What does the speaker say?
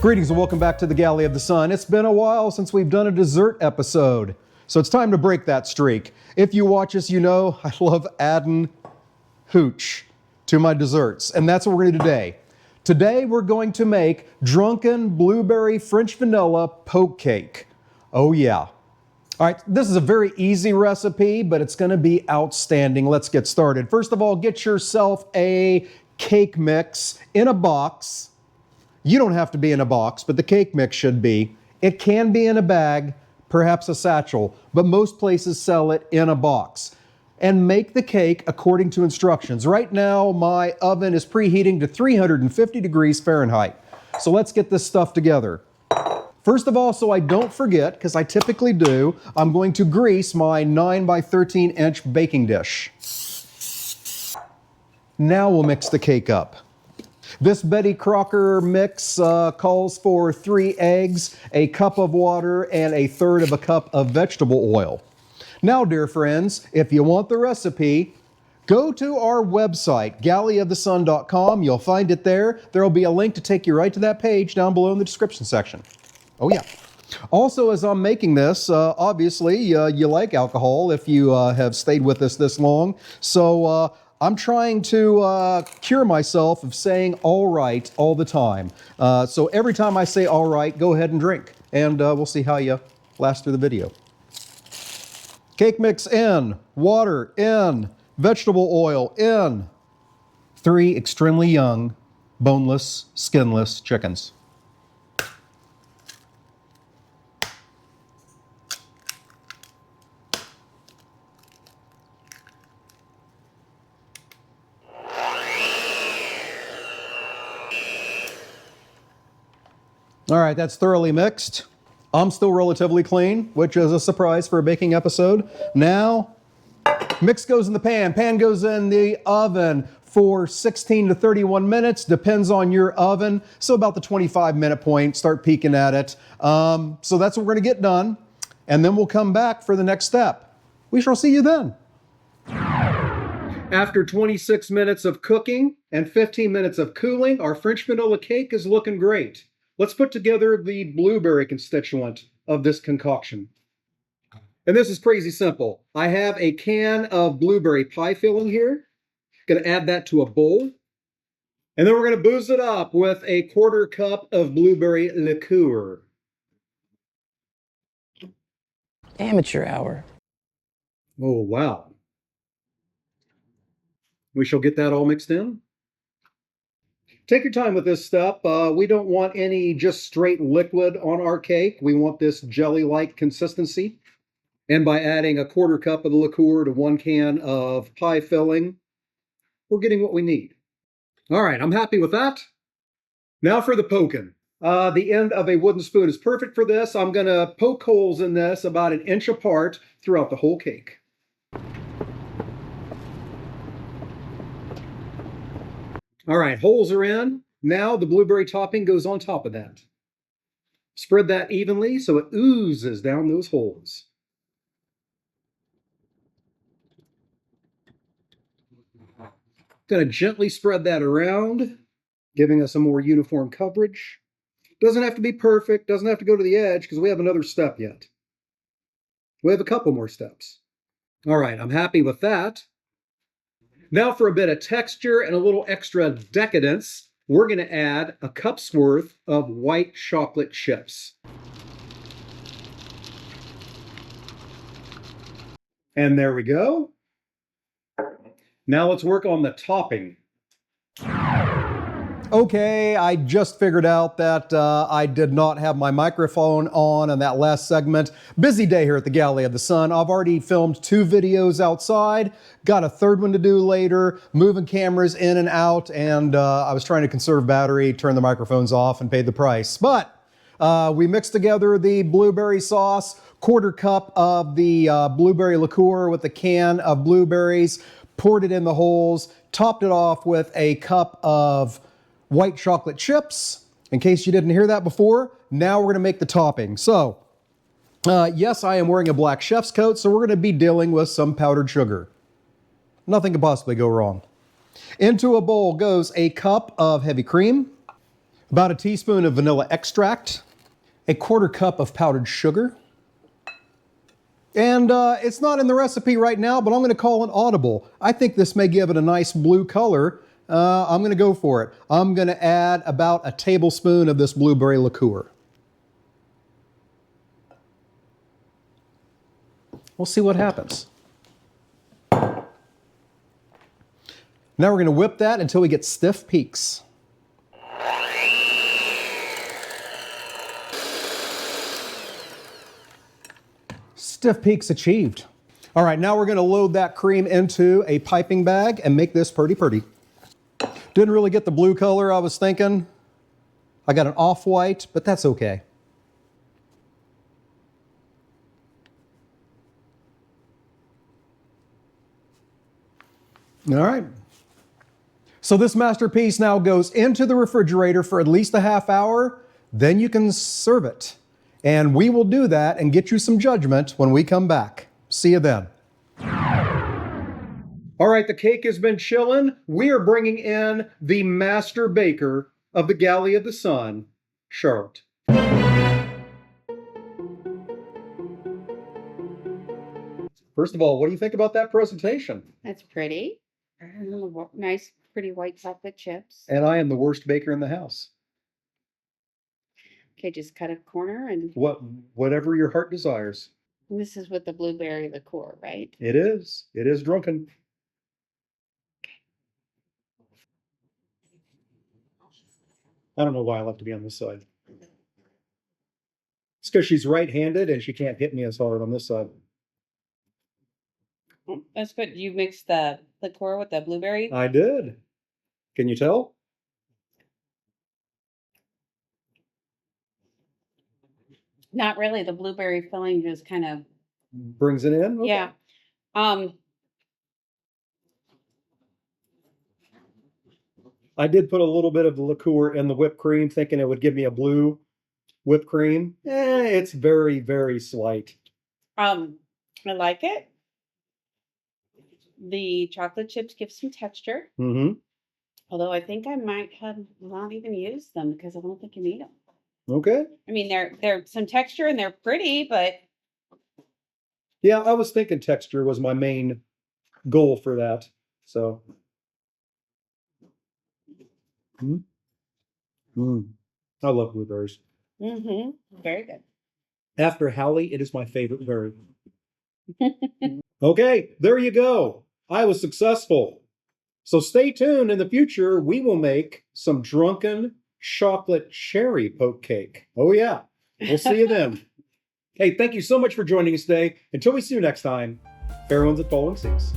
Greetings and welcome back to the Galley of the Sun. It's been a while since we've done a dessert episode, so it's time to break that streak. If you watch us, you know I love adding hooch to my desserts, and that's what we're going to do today. Today we're going to make Drunken Blueberry French Vanilla Poke Cake. Oh yeah. All right, this is a very easy recipe, but it's going to be outstanding. Let's get started. First of all, get yourself a cake mix in a box. You don't have to be in a box, but the cake mix should be. It can be in a bag, perhaps a satchel, but most places sell it in a box. And make the cake according to instructions. Right now, my oven is preheating to 350 degrees Fahrenheit. So let's get this stuff together. First of all, so I don't forget, because I typically do, I'm going to grease my 9 by 13 inch baking dish. Now we'll mix the cake up. This Betty Crocker mix calls for 3 eggs, a cup of water, and 1/3 cup of vegetable oil. Now, dear friends, if you want the recipe, go to our website, galleyofthesun.com. You'll find it there. There will be a link to take you right to that page down below in the description section. Oh yeah. Also, as I'm making this, obviously, you like alcohol if you have stayed with us this long. So I'm trying to cure myself of saying all right all the time. So every time I say all right, go ahead and drink. And we'll see how you last through the video. Cake mix in, water in, vegetable oil in. 3 extremely young, boneless, skinless chickens. All right, that's thoroughly mixed. I'm still relatively clean, which is a surprise for a baking episode. Now, mix goes in the pan. Pan goes in the oven for 16 to 31 minutes, depends on your oven. So about the 25-minute point, start peeking at it. So that's what we're gonna get done. And then we'll come back for the next step. We shall see you then. After 26 minutes of cooking and 15 minutes of cooling, our French vanilla cake is looking great. Let's put together the blueberry constituent of this concoction. And this is crazy simple. I have a can of blueberry pie filling here. Gonna add that to a bowl. And then we're gonna booze it up with 1/4 cup of blueberry liqueur. Amateur hour. Oh, wow. We shall get that all mixed in. Take your time with this step. We don't want any just straight liquid on our cake. We want this jelly-like consistency. And by adding 1/4 cup of the liqueur to 1 can of pie filling, we're getting what we need. All right, I'm happy with that. Now for the poking. The end of a wooden spoon is perfect for this. I'm gonna poke holes in this about 1 inch apart throughout the whole cake. All right, holes are in. Now the blueberry topping goes on top of that. Spread that evenly so it oozes down those holes. Gonna gently spread that around, giving us a more uniform coverage. Doesn't have to be perfect, doesn't have to go to the edge because we have another step yet. We have a couple more steps. All right, I'm happy with that. Now for a bit of texture and a little extra decadence, we're going to add a cup's worth of white chocolate chips. And there we go. Now let's work on the topping. Okay, I just figured out that I did not have my microphone on in that last segment. Busy day here at the Galley of the Sun. I've already filmed 2 videos outside, got a 3rd one to do later, moving cameras in and out, and I was trying to conserve battery, turn the microphones off, and paid the price. But we mixed together the blueberry sauce, 1/4 cup of the blueberry liqueur with a can of blueberries, poured it in the holes, topped it off with a cup of white chocolate chips. In case you didn't hear that before, now we're going to make the topping. So, yes, I am wearing a black chef's coat, so we're going to be dealing with some powdered sugar. Nothing could possibly go wrong. Into a bowl goes a cup of heavy cream, about a teaspoon of vanilla extract, a quarter cup of powdered sugar, and it's not in the recipe right now, but I'm going to call an audible. I think this may give it a nice blue color. I'm going to go for it. I'm going to add about a tablespoon of this blueberry liqueur. We'll see what happens. Now we're going to whip that until we get stiff peaks. Stiff peaks achieved. All right, now we're going to load that cream into a piping bag and make this pretty. Didn't really get the blue color I was thinking. I got an off-white, but that's okay. All right. So this masterpiece now goes into the refrigerator for at least a half hour. Then you can serve it. And we will do that and get you some judgment when we come back. See you then. All right, the cake has been chilling. We are bringing in the master baker of the Galley of the Sun, Charlotte. First of all, what do you think about that presentation? That's pretty. Nice, pretty white chocolate chips. And I am the worst baker in the house. Okay, just cut a corner and Whatever your heart desires. this is with the blueberry liqueur, right? It is. It is Drunken. I don't know why I like to be on this side. It's because she's right-handed and she can't hit me as hard on this side. That's good. You mixed the liqueur with the blueberry? I did. Can you tell? Not really. The blueberry filling just kind of Brings it in? Okay. yeah. I did put a little bit of the liqueur in the whipped cream, thinking it would give me a blue whipped cream. It's very slight. I like it. The chocolate chips give some texture. Mm-hmm. Although I think I might have not even used them because I don't think you need them. Okay. I mean, they're some texture and they're pretty, but Yeah, I was thinking texture was my main goal for that. So. I love blueberries. very good. After Hallie, it is my favorite berry. Okay, there you go. I was successful. So stay tuned. In the future, we will make some Drunken chocolate cherry poke cake. Oh yeah, we'll see you then. Hey, thank you so much for joining us today. Until we see you next time, fair ones at Falling Seas.